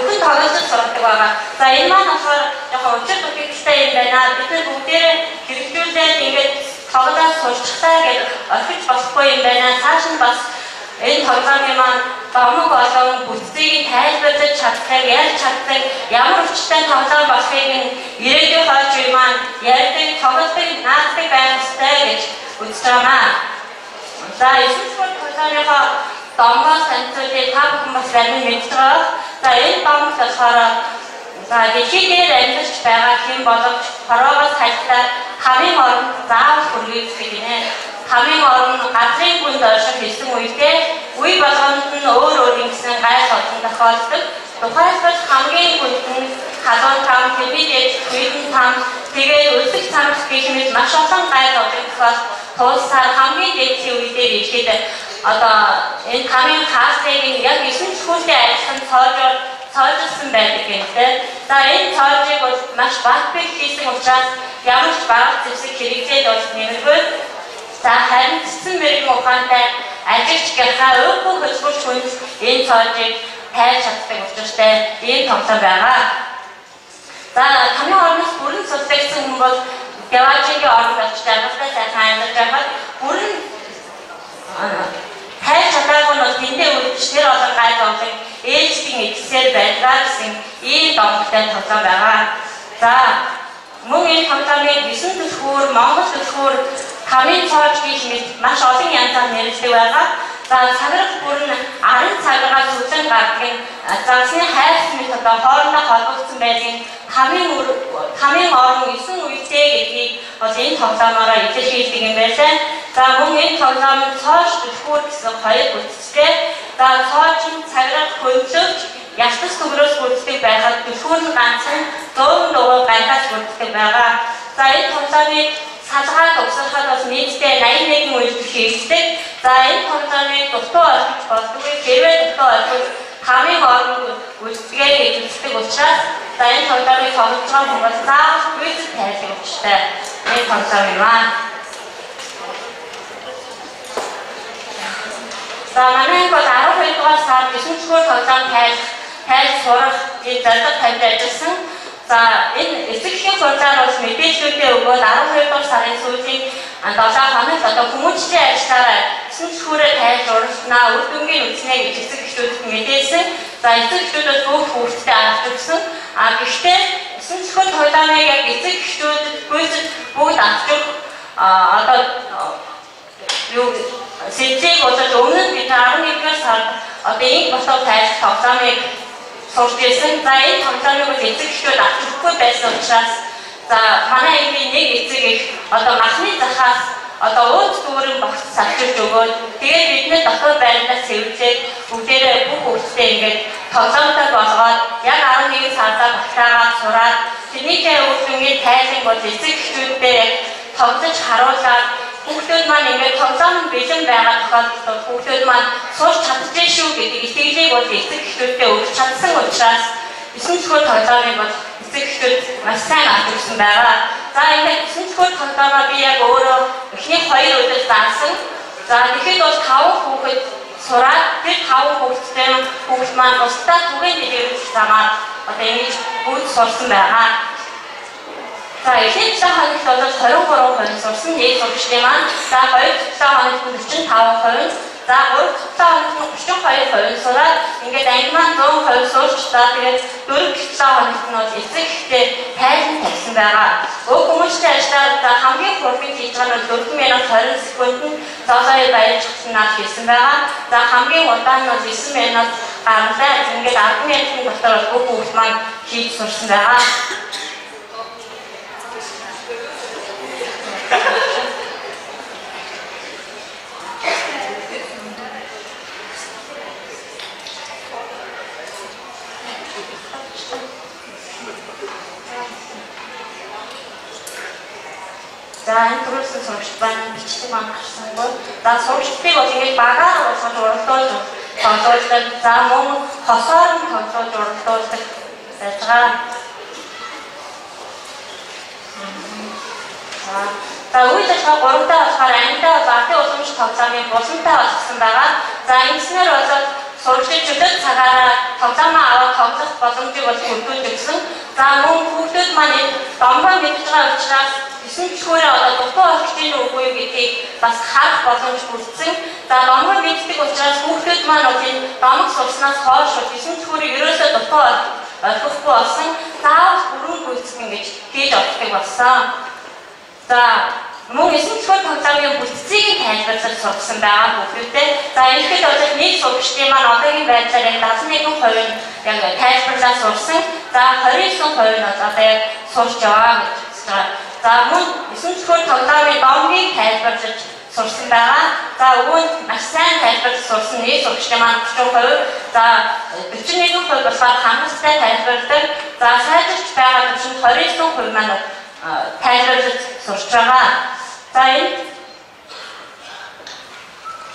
зөвхөн тоглолцол сургадаг байгаа. За энэ маань болохоор жоохон учир дутагдaltaй юм байна. Бид нар бүгдээ хэрэгжүүлээд ингээд тоглоод сурчтай гэж орхиж болохгүй юм байна. Цааш нь бас энэ тоглоомын маань домог болон бүтцийг тайлбарлаж чаддаг, ярьж чаддаг, ямар өвчтэй тоглоом болохыг ирээдүйн хойч үе маань ярьдаг, тоглолтыг нааддаг байх ёстой гэж үзэж байна. За эсвэл тоглоомынхоо домгоос танилцуулъя. Та бүхэн бас зарим мэддэг байгаа. За энэ домог болохоор за дэлхий дээр амьдарч байгаа хэн боловч хороогоос хальтаар хамгийн оронд заавал хүргэж гинэ. Хамгийн орон газрын хүнд орших гэсэн үедээ үе болгонд нь өөр ингэсэн гайх олон тохиолддог. Тухайлбал хамгийн хүнд нь халуун там, телевизэд, tweet там, тэгээд үлсэх цамц гэх мэт маш олон гайх олон тулсаар хамгийн дээдлийн үедээ ихэд одоо энэ камерын кастыг яг 9 сүүлдээ ажилласан цоожсон байдаг гэнтэй. За энэ цоожийг бол маш бага хийсэн учраас ямар ч бага зэвсэг хэрэгцээд болж нэмэргүй. За харин цэцэн мэрэгэн ухаантай ажилч гахаа өөхгүй хөдөлгөөч хүнд энэ цоожийг тайлж чаддаг учиртай ийм тоглоом байгаа. За таны орноос бүрэн судалсан хүн бол Гаважигийн орнд очиж байгаатай сайхан амьдарч байхад бүрэн тайлж чадаагүй нь бол тэндээ үлдэж тэр олон гайд олон ээлжийн эдсээр байлаа гэсэн ийм домогтой тоглоом байгаа. За мөн энэ тоглоомыг 9 түлхүүр, Монгол түлхүүр, камын цоож гэх мэт маш олон янзаар нэрлэдэг байгаа. За цаграх бүрэн 10 цагаагаар зүлэн гардаг загсны хайрц мэт одоо хоорондоо холбогдсон байдаг камын орон 9 үедээ гэдгийг бол энэ тоглоомоор илэрхийлдэг юм байлаа. За мөн энэ тоглоом нь цоож түлхүүр гэсэн хоёр бүтцтэй. За цоож нь цаграх хөндлөж ялтас төгрөөс бүрддэг байхад түлхүүр нь ганцхан 100 дугаар гандаас бүрддэг байгаа. За энэ тоглоомыг салгаад угсахад бас нийтдээ 81 үйлдэл хийгддэг. За энэ тоглоомыг дутуу ойлгож болдоггүй. Хэрвээ дутуу ойлгож камын орнд үлдгээ гэж үздэг учраас за энэ тоглоомыг тоглож байгаа хүмүүс заавал үйлдэл тайлах учиртай. Энэ тоглоом юм аа. За манай бол 12 дугаар сард 9 дугаар тоглоом тайлж сурах энэ зардаг тавьж ажилласан. За энэ эцэгхийн сургуулиар бас мэдээллүүдээ өгөөд 12 дугаар сарын сүүлийн 7 хоногт одоо хүмүүжлийн ажиллаараа 9 түлхүүрээ тайлж урагснаа үр дүнгийн үзнэ гэж эцэгчдүүдэд мэдээлсэн. За эцэгчдүүд бүх хүүхдэд авч өгсөн. Гэхдээ 9 түлхүүр тоглоомыг яг эцэгчдүүдэд бүгд авч өг одоо юу сэжиг болоод өмнө нь бид 11 дугаар сард одоо энэ босоо тайлж тоглоомыг сурч ирсэн. За энэ тоглоомыг бол эцэгчдүүд авч өгөхгүй байсан учраас за манай эвийн нэг эцэг их одоо махны захаас одоо өөд дүүрэн багц салчилж өгөөд тэгээд бидний дотоод байрнаас цэвэрлээд бүгдээрээ бүх хүүхдэд ингээд тоглоомтой болгоод яг 11 сарда багтаагаад сураад тэрнийхээ үр дүнгийн тайлан бол эцэгчдүүдтэй яг тоглож харуулаад хүүхдүүд маань ингээд тоглоом бэлэн байгаа тохиолдолд хүүхдүүд маань сурч чадчихжээ шүү гэдэг итгэлийг бол эцэгчдүүдтэй өгч чадсан учраас 9 түлхүүр тоглоомыг бол эцэгчдүүд маш сайн авч ирсэн байгаа. За ингээд 9 түлхүүр тоглоомоо би яг өөрөө эхний 2 өдөр заасан. За тэгэхэд бол 5 хүүхэд сураад тэр 5 хүүхэд маань устдаа түгээн дэлгэрүүлж замаар одоо ингэж бүгд сурсан байгаа. За эхний 7 хоногт бол 23% сурсан нэг сурагчдын маань за 2 хоногт 45%, за 3 хоногт 32% сураад ингээд анги маань 100% суурчдаа тэгээд 4 хоногт нь бол эцэгтэй тайлан тавьсан байгаа. Өг хүмүүжлийн ажиллагаа хамгийн хурдан хийж байгаа нь 4 минут 20 секундэд зоолой баяжчихснаар хийсэн байгаа. За хамгийн удаан нь 9 минут гаралтай ингээд 10 минутын дотор бүх хүүхд маань хийж сурсан байгаа. За энэ төрөлсөн сурагчид байна бичдэг маань гарсан бол за сурагчдыг бол ингэж багаар болгож уралдуулж тоглуулдаг. За мөн хосоор нь тоглуулж уралдуулдаг байгаа. За үйл ажиллагаа 3 дахь болохоор ангитай бол ардын уламж тоглоомын булантай болгосон байгаа. За ингэснээр болоод сурагчдад цагаараа тоглоомоо аваад тоглох боломжийг бол бүрдүүлсэн. За мөн хүүхдүүд маань домгоо мэдж байгаа учраас 9 төгсгөрөө одоо дутуу орчны үгүй гэдгийг бас харах боломж бүрдсэн. За домгоо мэддэг учраас хүүхдүүд маань одоо домог сурснаас хойш 9 төгсгөрийг ерөөсөө дутуу ойлгохгүй болсон. Заавал бүрэн гүйцэтгэн гэж хийж олддог болсон. За мөн 9 төгсгөр тоглоомын бүтцийг тайлбарлаж сурсан байгаа хүүхдүүдтэй. За энэхэд одоо нэг сурагчдын маань одоогийн байдлаар яг 71% нь яг тайлбарлаж сурсан. За 29% нь одоо яг сурч яваа гэж байна. За мөн 9 төгсгөр тоглоомын домгийг тайлбарлаж сурсан байгаа. За үүнд маш сайн тайлбарлаж сурсан нэг сурагчдын маань 30%, за 41% болохоор хангалттай тайлбарладаг. За сайжирч байгаа төвшөнд 29% маань тайлбарлаж сурч байгаа. За энэ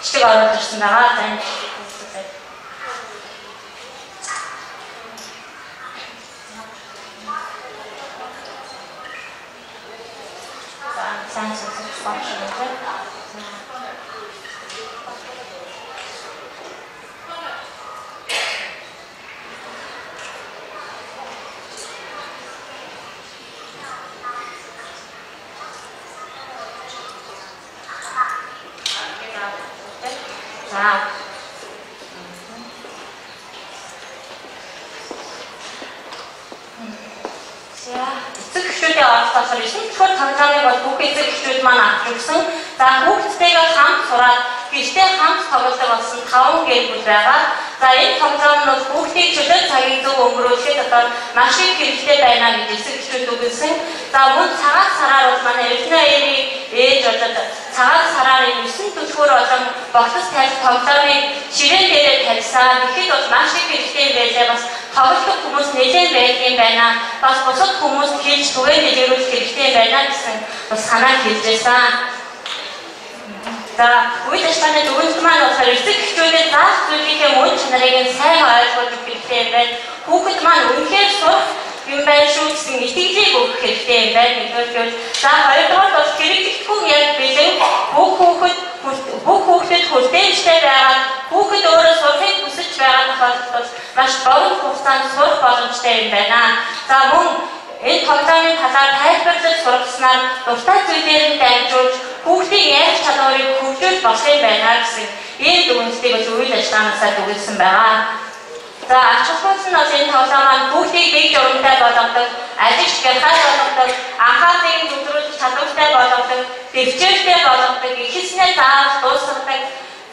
чиг оруулсан байгаа. За энэ сайн сонсож байна. Эцэг эхчүүдийн оролцоогоор 9 төгсгөр тоглоомыг бол бүх эцэг эхчүүд маань авч өгсөн. За хүүхдтэйгээ хамт сураад гэртээ хамт тоглодог болсон 5 гэр бүл байгаа. За энэ тоглоом нь хүүхдийн чөлөө цагийг зөв өнгөрүүлэхэд одоо маш их хэрэгтэй байна гэж эцэг эхчүүд үгэлсэн. За мөн цагаат сараар бол манай Эрдэнэ ээж болоод цагаат сараар 9 төгсгөр болон богцос тайлх тоглоомыг ширээн дээрээ тавьсан. Тэгэхэд бол маш их хэрэгтэй байлаа. Бас тоглох хүмүүс нэлээд байдаг юм байна. Бас бусад хүмүүс хэлж түгээн дэлгэрүүлэх хэрэгтэй байна гэсэн бас санаа хэлжсэн. За үйл ажиллагааны дүгнэлт маань болохоор эцэг эхчүүдэд заах зүйлийнхээ мөн чанарыг сайн ойлгох хэрэгтэй юм байна. Хүүхэд маань үнэхээр сурах юм байна шүү гэсэн итгэлийг өгөх хэрэгтэй юм байна гэдгээр. За хоёрдугаар бол хэрэглэхгүй яг бэлэн бүх хүүхдэд хүлдээмжтэй байгаа. Хүүхэд өөрөө сурахыг хүсэж байгаа тохиолдолд маш богино хугацаанд сурах боломжтой юм байна. За мөн энэ тоглоомын талаар тайлбарлаж сургаснаар дуртай зүйлээр нь дамжуулж хүүхдийн ярих чадварыг хөгжүүлж болох юм байна гэсэн ийм дүгнэлтийг үйл ажиллагаанаас дүгнэлсэн байгаа. За ач холбогдол нь бол энэ тоглоом маань хүүхдийг бие журамтай болгодог, ажигч гялхай болгодог, анхаарлыг төвлөрүүлэх чадвартай болгодог, дэвчээртэй болгодог, ихэлснээ зааж дуусгадаг.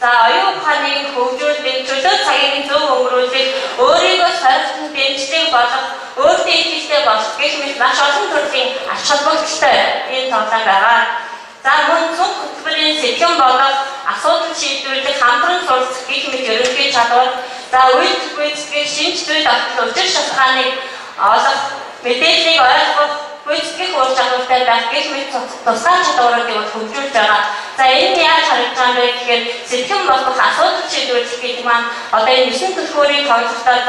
За оюун ухааныг хөгжүүлдэг, чөлөө цагийг зөв өнгөрүүлэх, өөрийгөө сорилтон дэмждэг болох, өөртөө итгэлтэй болох гэх мэт маш олон төрлийн ач холбогдолтой энэ тоглоом байгаа. За мөн цог хөтөлбөрийн сэтгэн болох, асуудал шийдвэрлэх, хамтран суралцах гэх мэт ерөнхий чадвар. За үйлдэл гүйцэтгэх, шинж зүйл авах, учир шалтгааныг олох, мэдээллийг ойлгох, гүйцэтгэх ур чадвартай байх гэх мэт тусгай чадваруудыг хөгжүүлж байгаа. За энэ яаж харагдаж байгаа вэ гэхээр сэтгэн болох асуудал шийдвэрлэх гэдэг маань одоо энэ 9 төгсгөрийн тоглолтоор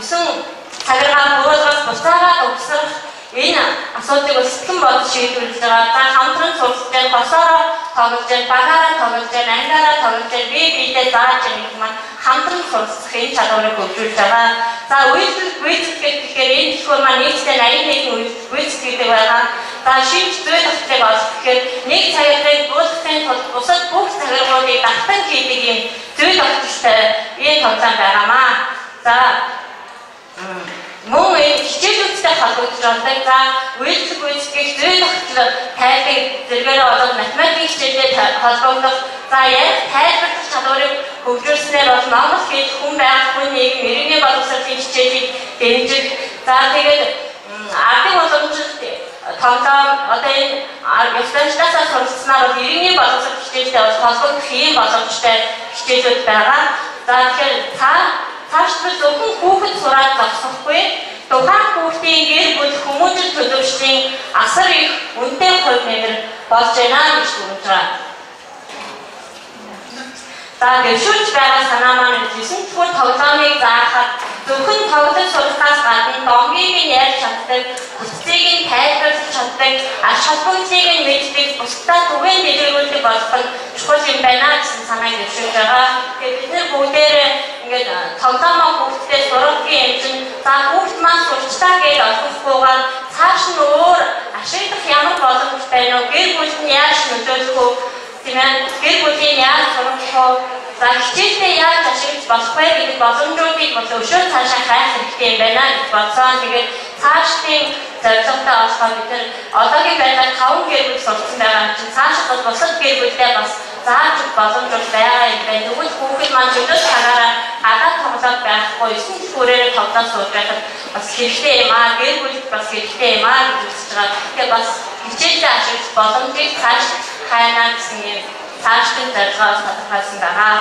9 цагаараа буулгах, буцаагаад өгсөх энэ асуудлыг сэтгэн бодож шийдвэрлэж байгаа. За хамтран суралцж, босоороо тоглож, багаараа тоглож, ангаараа тоглож, бие биедээ зааж гэх маань хамтран суралцах энэ чадварыг хөгжүүлж байгаа. За үйлдэл гүйцэтгэх гэхээр энэ төгсгөр маань нийтдээ 81 гүйцэтгэдэг байгаа. За шинж зүйл авчлыг олох гэхээр нэг цагаарыг буулгахын тулд бусад бүх цагааруудыг давтан хийдэг юм зүйл авчтай энэ тоглоом байгаамаа. За мөн хичээлүүдтэй холбогдож байгаа. За үйлдэл гүйцэтгэх, зүйл авчлыг тайлбар зэргээр болоод математик хичээлтэй холбогдох. За яг тайлбарлах чадварыг хөгжүүлснээр бол Монгол хэл хүн байх, хүн нийгэм, иргэний боловсролын хичээлийг дэмжих. За тэгээд ардын уламжлалт тоглоом одоо энэ ёслолтоосаа суралцсанаар бол иргэний боловсрол хичээлтэй холбогдох ийм боломжтой хичээлүүд байгаа. За тэгэхээр цаашдаа зөвхөн хүүхэд сураад зогсохгүй, тухайн хүүхдийн гэр бүл хүмүүжил төлөвчдийн асар их үнэтэй хувь нэмэр болж байна гэж дүгнэж байгаа. За дэвшүүлж байгаа санаа маань 9 төгсгөр тоглоомыг заахад зөвхөн тоглож сурахаас гадна домгийг нь ярьж чаддаг, хүчийг нь тайлбарлаж чаддаг, ач холбогдлыг нь мэддэг, бусдаа түгээн дэлгэрүүлдэг болох нь чухал юм байна гэсэн санааг дэвшүүлж байгаа. Тэгээд бид нар бүгдээрээ ингээд тоглоомоо хүүхдээ сургалтын хэмжин за хүүхд маань сурчлаа гэж ойлгохгүйгээр цааш нь өөр ашиглах ямар боломж байна вэ? Гэр бүл нь яаж нөлөөлөх вэ? Тийм ээ. Гэр бүлийн яаж сурах вэ? За хичээлдээ яаж ашиглаж болох вэ гэдэг боломжуудыг бол өшөө цаашаа хайх хэрэгтэй юм байна гэж бодсон. Тэгээд цаашдын зорилготой болохоор бид нэр одоогийн байдлаар 5 гэр бүл сурсан байгаа чинь цаашид бол бусад гэр бүлдээ бас зааж боломж байгаа юм байна. Тэгвэл хүүхэд маань зөвхөн цагаараа гадаад тоглоод байхгүй 9 хүрээр тоглоод сууж байхад бас хэрэгтэй юм аа. Гэр бүлд бас хэрэгтэй юм аа гэж үзэж байгаа. Тэгээд бас хичээлдээ ашиглах боломжийг цааш хайнаа гэсэн юм цаашдын зорилгоос тодорхойлсон байгаа.